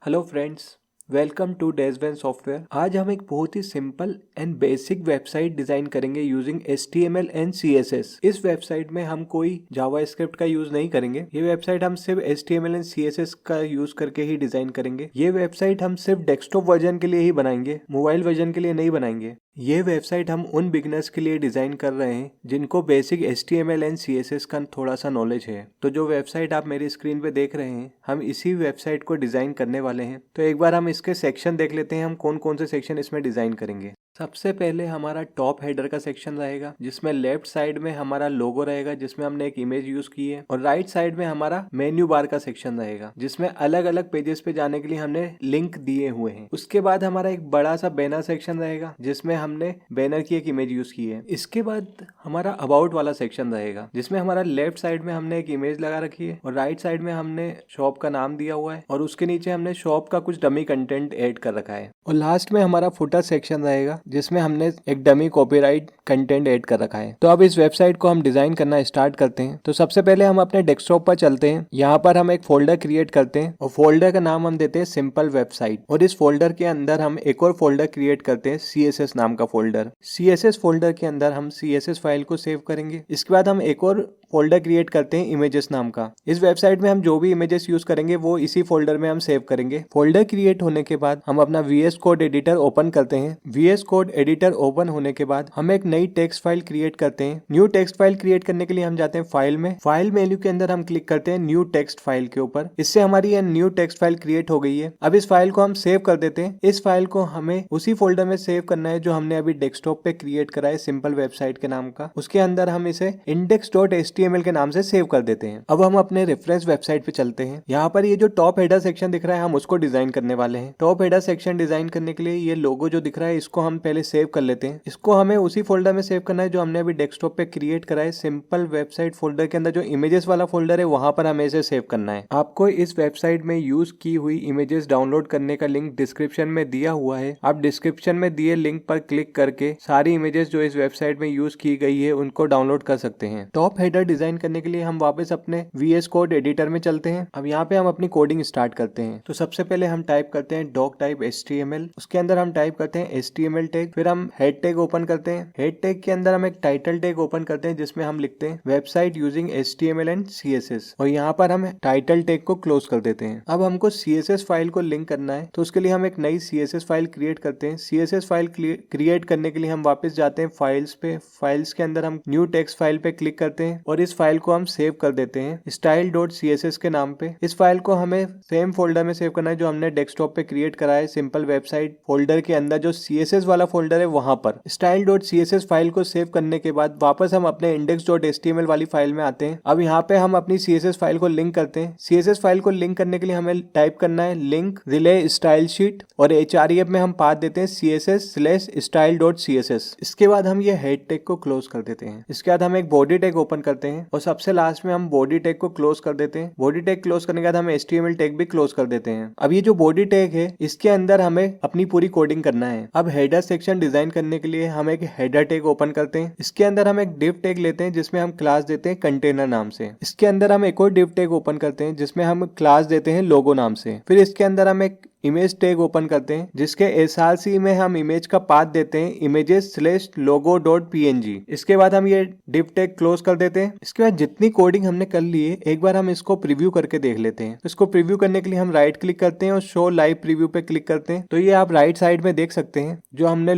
Hello friends, welcome to डेजवेन software. आज हम एक बहुत ही simple and basic website design करेंगे यूजिंग HTML एंड CSS। इस वेबसाइट में हम कोई जावास्क्रिप्ट का यूज नहीं करेंगे। ये वेबसाइट हम सिर्फ HTML एंड CSS का यूज करके ही डिजाइन करेंगे। ये वेबसाइट हम सिर्फ डेस्कटॉप वर्जन के लिए ही बनाएंगे, मोबाइल वर्जन के लिए नहीं बनाएंगे। ये वेबसाइट हम उन बिगनर्स के लिए डिजाइन कर रहे हैं जिनको बेसिक HTML एंड CSS का थोड़ा सा नॉलेज है। तो जो वेबसाइट आप मेरी स्क्रीन पे देख रहे हैं, हम इसी वेबसाइट को डिजाइन करने वाले हैं। तो एक बार हम इसके सेक्शन देख लेते हैं, हम कौन कौन से सेक्शन इसमें डिजाइन करेंगे। सबसे पहले हमारा टॉप हेडर का सेक्शन रहेगा, जिसमें लेफ्ट साइड में हमारा लोगो रहेगा, जिसमें हमने एक इमेज यूज की है, और राइट साइड में हमारा मेन्यू बार का सेक्शन रहेगा, जिसमें अलग अलग पेजेस पे जाने के लिए हमने लिंक दिए हुए हैं। उसके बाद हमारा एक बड़ा सा बैनर सेक्शन रहेगा, जिसमें हमने बैनर की एक इमेज यूज की है। इसके बाद हमारा अबाउट वाला सेक्शन रहेगा, जिसमें हमारा लेफ्ट साइड में हमने एक इमेज लगा रखी है और राइट साइड में हमने शॉप का नाम दिया हुआ है, और उसके नीचे हमने शॉप का कुछ डमी कंटेंट ऐड कर रखा है। और लास्ट में हमारा फुटर सेक्शन रहेगा, जिसमें हमने एक डमी कॉपीराइट कंटेंट ऐड कर रखा है। तो अब इस वेबसाइट को हम डिजाइन करना स्टार्ट करते हैं। तो सबसे पहले हम अपने डेस्कटॉप पर चलते हैं। यहाँ पर हम एक फोल्डर क्रिएट करते हैं और फोल्डर का नाम हम देते हैं सिंपल वेबसाइट। और इस फोल्डर के अंदर हम एक और फोल्डर क्रिएट करते हैं, CSS नाम का फोल्डर। CSS फोल्डर के अंदर हम CSS फाइल को सेव करेंगे। इसके बाद हम एक और फोल्डर क्रिएट करते हैं इमेजेस नाम का। इस वेबसाइट में हम जो भी इमेजेस यूज करेंगे वो इसी फोल्डर में हम सेव करेंगे। फोल्डर क्रिएट होने के बाद हम अपना VS कोड एडिटर ओपन करते हैं। VS कोड एडिटर ओपन होने के बाद हम एक नई टेक्स्ट फाइल क्रिएट करते हैं। न्यू टेक्स्ट फाइल क्रिएट करने के लिए हम जाते हैं फाइल में। फाइल मेन्यू के अंदर हम क्लिक करते हैं न्यू टेक्स्ट फाइल के ऊपर। इससे हमारी ये न्यू टेक्स्ट फाइल क्रिएट हो गई है। अब इस फाइल को हम सेव कर देते हैं। इस फाइल को हमें उसी फोल्डर में सेव करना है जो हमने अभी डेस्कटॉप पे क्रिएट करा है, सिंपल वेबसाइट के नाम का। उसके अंदर हम इसे index.html के नाम से सेव कर देते हैं। अब हम अपने रेफरेंस वेबसाइट पे चलते हैं। यहाँ पर ये जो टॉप हेडर सेक्शन दिख रहा है, हम उसको डिजाइन करने वाले हैं। टॉप हेडर सेक्शन डिजाइन करने के लिए ये लोगो जो दिख रहा है, इसको हम पहले सेव कर लेते हैं। इसको हमें उसी फोल्डर में सेव करना है जो हमने अभी डेस्कटॉप पे क्रिएट करा है। सिंपल वेबसाइट फोल्डर के अंदर जो इमेजेस वाला फोल्डर है, वहां पर हमें इसे सेव करना है। आपको इस वेबसाइट में यूज की हुई इमेजेस डाउनलोड करने का लिंक डिस्क्रिप्शन में दिया हुआ है। आप डिस्क्रिप्शन में दिए लिंक पर क्लिक करके सारी इमेजेस जो इस वेबसाइट में यूज की गई है उनको डाउनलोड कर सकते हैं। टॉप हेडर डिजाइन करने के लिए हम वापस अपने VS कोड एडिटर में चलते हैं। अब यहाँ पे हम अपनी कोडिंग स्टार्ट करते हैं। तो सबसे पहले हम टाइप करते हैं डॉक टाइप HTML। उसके अंदर हम टाइप करते हैं HTML टैग। फिर हम हेड टैग ओपन करते हैं। हेड टैग के अंदर हम एक टाइटल टैग ओपन करते हैं, जिसमें हम लिखते हैं website using HTML and CSS, और यहाँ पर हम टाइटल टैग को क्लोज कर देते हैं। अब हमको CSS फाइल को लिंक करना है, तो उसके लिए हम एक नई CSS फाइल क्रिएट करते हैं। CSS फाइल क्रिएट करने के लिए हम वापस जाते हैं फाइल्स पे। फाइल्स के अंदर हम न्यू टेक्स्ट फाइल पे क्लिक करते हैं और इस फाइल को हम सेव कर देते हैं style.css के नाम पे। इस फाइल को हमें सेम फोल्डर में सेव करना है जो हमने डेस्कटॉप पे क्रिएट करा है, सिंपल वेबसाइट फोल्डर के अंदर जो CSS वाला फोल्डर है वहां पर। style.css फाइल को सेव करने के बाद वापस हम अपने index.html वाली फाइल में आते हैं। अब यहाँ पे हम अपनी CSS फाइल को लिंक करते हैं। CSS फाइल को लिंक करने के लिए हमें टाइप करना है लिंक रिले स्टाइल शीट, और href में हम पाथ देते हैं css/style.css। इसके बाद हम ये हेड टैग को क्लोज कर देते हैं। इसके बाद हम एक बॉडी टैग ओपन करते हैं और सबसे लास्ट में हम बॉडी टैग को क्लोज कर देते हैं। बॉडी टैग क्लोज करने के बाद हम HTML टैग भी क्लोज कर देते हैं। अब ये जो बॉडी टैग है, इसके अंदर हमें अपनी पूरी कोडिंग करना है। अब हेडर सेक्शन डिजाइन करने के लिए हम एक हेडर टैग ओपन करते हैं। इसके अंदर हम एक डिव टैग लेते हैं, जिसमें हम क्लास देते हैं कंटेनर नाम से। इसके अंदर हम एक और डिव टैग ओपन करते हैं, जिसमें हम क्लास देते हैं लोगो नाम से। फिर इसके अंदर हम एक इमेज टैग ओपन करते हैं, जिसके src में हम इमेज का पाथ देते हैं images/logo.png। इसके बाद हम ये डिव टैग क्लोज कर देते हैं। इसके बाद जितनी कोडिंग हमने कर ली है, एक बार हम इसको प्रीव्यू करके देख लेते हैं। इसको प्रीव्यू करने के लिए हम राइट क्लिक करते हैं और शो लाइव प्रीव्यू पे क्लिक करते हैं। तो ये आप राइट साइड में देख सकते हैं, जो हमने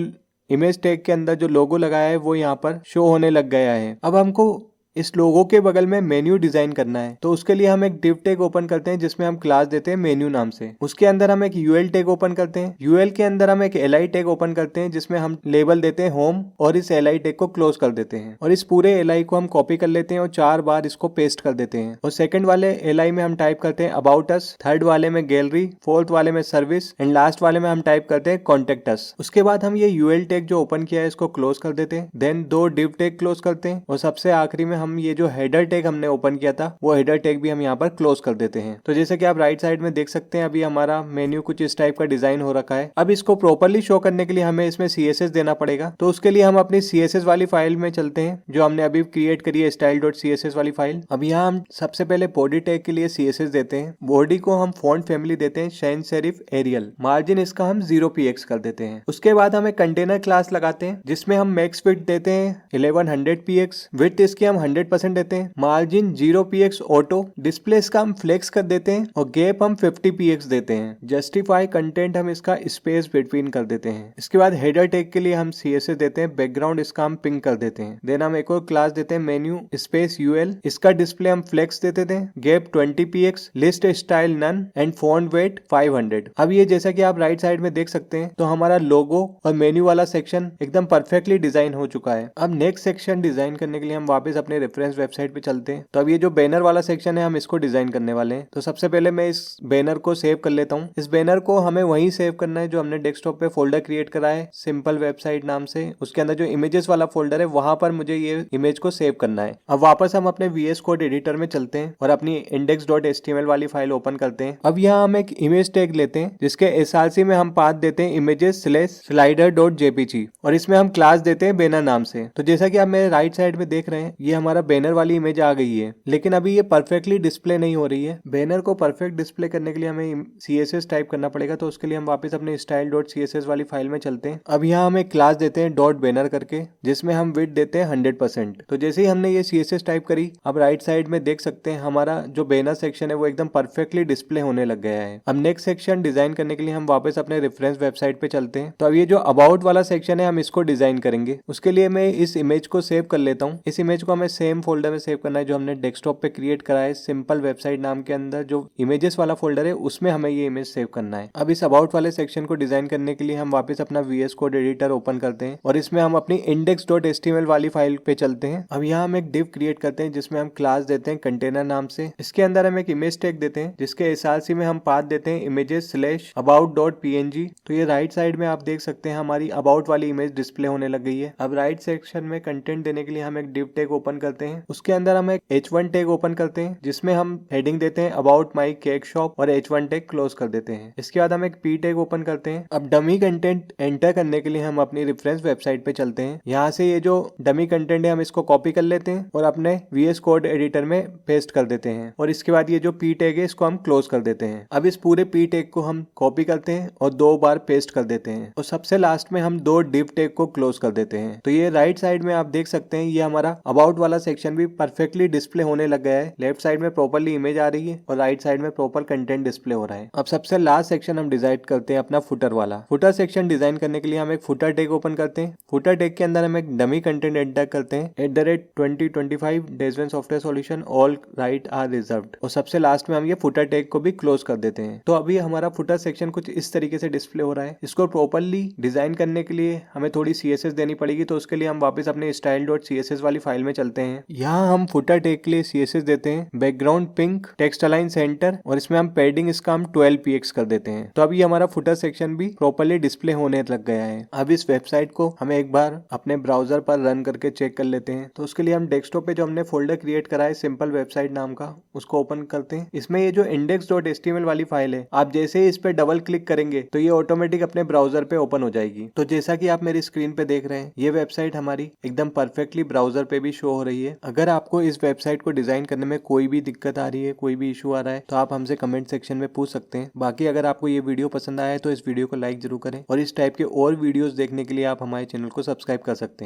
इमेज टैग के अंदर जो लोगो लगाया है वो यहाँ पर शो होने लग गया है। अब हमको इस लोगो के बगल में मेन्यू डिजाइन करना है, तो उसके लिए हम एक डिव टैग ओपन करते हैं, जिसमें हम क्लास देते हैं मेन्यू नाम से। उसके अंदर हम एक UL टैग ओपन करते हैं। UL के अंदर हम एक LI टैग ओपन करते हैं, जिसमें हम लेबल देते हैं होम, और इस LI टैग को क्लोज कर देते हैं। और इस पूरे LI को हम कॉपी कर लेते हैं और 4 बार इसको पेस्ट कर देते हैं। और सेकंड वाले LI में हम टाइप करते हैं अबाउट अस, थर्ड वाले में गैलरी, फोर्थ वाले में सर्विस, एंड लास्ट वाले में हम टाइप करते हैं कॉन्टेक्ट अस। उसके बाद हम ये UL टैग जो ओपन किया है इसको क्लोज कर देते हैं। देन 2 डिव टैग क्लोज करते हैं, और सबसे आखिरी में हम ये जो हेडर टैग हमने ओपन किया था वो हेडर टैग भी हम यहाँ पर क्लोज कर देते हैं। तो जैसे कि आप राइट साइड में देख सकते हैं अभी हमारा मेन्यू कुछ इस टाइप का डिजाइन हो रखा है। अब इसको प्रॉपर्ली शो करने के लिए हमें इसमें CSS देना पड़ेगा। तो उसके लिए हम अपनी CSS वाली फाइल में चलते हैं जो हमने अभी क्रिएट करी है, style.css वाली फाइल। अब यहाँ हम सबसे पहले बॉडी टैग के लिए CSS देते हैं। बॉडी को हम फॉन्ट फैमिली देते हैं sans serif एरियल। मार्जिन इसका हम 0px कर देते हैं। उसके बाद हमें कंटेनर क्लास लगाते हैं जिसमें हम मैक्स विड्थ देते हैं 1100px, विड्थ इसकी हम 100% देते हैं, मार्जिन 0px ऑटो, डिस्प्ले इसका हम फ्लेक्स कर देते हैं और गैप हम 50px देते हैं। जस्टिफाई कंटेंट हम इसका स्पेस बिटवीन कर देते हैं। इसके बाद हेडर टैग के लिए हम CSS देते हैं, बैकग्राउंड इसका हम पिंक कर देते हैं। देन हम एक और क्लास देते हैं मेन्यू स्पेस UL, इसका डिस्प्ले हम फ्लेक्स देते थे, gap 20px, list style none and font weight 500। अब ये जैसा कि आप राइट साइड में देख सकते हैं तो हमारा लोगो और मेन्यू वाला सेक्शन एकदम परफेक्टली डिजाइन हो चुका है। अब नेक्स्ट सेक्शन डिजाइन करने के लिए हम वापस अपने रेफरेंस वेबसाइट पे चलते हैं। तो अब ये जो बैनर वाला सेक्शन है हम इसको डिजाइन करने वाले हैं। तो सबसे पहले मैं इस बैनर को सेव कर लेता हूँ। इस बैनर को हमें वहीं सेव करना है जो हमने डेस्कटॉप पे फोल्डर क्रिएट करा है सिंपल वेबसाइट नाम से। उसके अंदर जो इमेजेस वाला फोल्डर है वहां पर मुझे ये इमेज को सेव करना है। अब वापस हम अपने VS कोड एडिटर में चलते हैं और अपनी index.html वाली फाइल ओपन करते हैं। अब यहाँ हम एक इमेज टैग लेते हैं जिसके src में हम पाथ देते हैं images/slider.jpg और इसमें हम क्लास देते हैं बैनर नाम से। तो जैसा कि आप मेरे राइट साइड में देख रहे हैं ये हमारा बैनर वाली इमेज आ गई है, लेकिन अभी ये परफेक्टली डिस्प्ले नहीं हो रही है। बैनर को परफेक्ट डिस्प्ले करने के लिए हमें CSS टाइप करना पड़ेगा। तो उसके लिए हम वापस अपने style.css वाली फाइल में चलते हैं। अब यहाँ हम एक क्लास देते हैं डॉट बैनर करके जिसमें हम विड्थ देते हैं 100%। तो जैसे ही हमने ये CSS टाइप करी अब राइट साइड में देख सकते हैं हमारा जो बैनर सेक्शन है वो एकदम परफेक्टली डिस्प्ले होने लग गया है। अब नेक्स्ट सेक्शन डिजाइन करने के लिए हम वापस अपने रेफरेंस वेबसाइट पे चलते हैं। तो अब ये जो अबाउट वाला सेक्शन है हम इसको डिजाइन करेंगे। उसके लिए मैं इस इमेज को सेव कर लेता हूँ। इस इमेज को हमें सेम फोल्डर में सेव करना है जो हमने डेस्कटॉप पे क्रिएट करा है सिंपल वेबसाइट नाम के अंदर जो इमेजेस वाला फोल्डर है उसमें हमें ये इमेज सेव करना है। अब इस अबाउट वाले सेक्शन को डिजाइन करने के लिए हम वापस अपना VS कोड एडिटर ओपन करते हैं और इसमें हम अपनी index.html वाली फाइल पे चलते हैं। अब यहाँ हम एक डिव क्रिएट करते हैं जिसमें हम क्लास देते हैं कंटेनर नाम से। इसके अंदर हम एक इमेज टैग देते हैं जिसके src में हम पाथ देते हैं images/about.png। तो ये राइट साइड में आप देख सकते हैं हमारी अबाउट वाली इमेज डिस्प्ले होने लग गई है। अब राइट सेक्शन में कंटेंट देने के लिए हम एक डिव टैग ओपन करते हैं। उसके अंदर हम एक h1 टैग ओपन करते हैं जिसमें हम हेडिंग देते हैं अबाउट माई केक शॉप और h1 टैग क्लोज कर देते हैं। इसके बाद हम एक p टैग ओपन करते हैं। अब डमी कंटेंट एंटर करने के लिए हम अपनी रेफरेंस वेबसाइट पे चलते हैं। यहाँ से ये जो डमी कंटेंट है हम इसको कॉपी कर लेते हैं और अपने VS कोड एडिटर में पेस्ट कर देते हैं और इसके बाद ये जो p टैग है इसको हम क्लोज कर देते हैं। अब इस पूरे p टैग को हम कॉपी करते हैं और 2 बार पेस्ट कर देते हैं और सबसे लास्ट में हम 2 div टैग को क्लोज कर देते हैं। तो ये राइट साइड में आप देख सकते हैं ये हमारा अबाउट वाला सेक्शन भी परफेक्टली डिस्प्ले होने लग गया है। लेफ्ट साइड में प्रॉपर्ली इमेज आ रही है और राइट साइड में प्रॉपर कंटेंट डिस्प्ले हो रहा है। अब सबसे लास्ट सेक्शन हम डिजाइन करते हैं अपना फुटर वाला। फुटर सेक्शन डिजाइन करने के लिए हम एक फुटर टैग ओपन करते हैं। फुटर टैग के अंदर हम एक डमी कंटेंट एंटर करते हैं @2025 डेजवेन software solution all right are reserved और सबसे लास्ट में हम ये फुटर टैग को भी क्लोज कर देते हैं। तो अभी हमारा फुटर सेक्शन कुछ इस तरीके से डिस्प्ले हो रहा है। इसको प्रॉपर्ली डिजाइन करने के लिए हमें थोड़ी CSS देनी पड़ेगी। तो उसके लिए हम वापस अपने style.css वाली फाइल में चलते हैं। यहाँ हम फुटर टैग के लिए CSS देते हैं background pink, text align centre और इसमें हम पैडिंग इसका हम 12px कर देते हैं। तो अभी हमारा फुटर सेक्शन भी प्रॉपर्ली डिस्प्ले होने लग गया है। अब इस वेबसाइट को हमें एक बार अपने ब्राउजर पर रन करके चेक कर लेते हैं। तो उसके लिए हम डेस्कटॉप पे जो हमने फोल्डर क्रिएट करा है सिंपल वेबसाइट नाम का उसको ओपन करते हैं। इसमें ये जो index.html वाली फाइल है आप जैसे ही इस पे डबल क्लिक करेंगे तो ये ऑटोमेटिक अपने ब्राउजर पे ओपन हो जाएगी। तो जैसा कि आप मेरी स्क्रीन पे देख रहे हैं ये वेबसाइट हमारी एकदम परफेक्टली ब्राउजर पे भी शो हो रही है। अगर आपको इस वेबसाइट को डिजाइन करने में कोई भी दिक्कत आ रही है, कोई भी इशू आ रहा है तो आप हमसे कमेंट सेक्शन में पूछ सकते हैं। बाकी अगर आपको ये वीडियो पसंद आया है तो इस वीडियो को लाइक जरूर करें और इस टाइप के और वीडियोस देखने के लिए आप हमारे चैनल को सब्सक्राइब कर सकते हैं।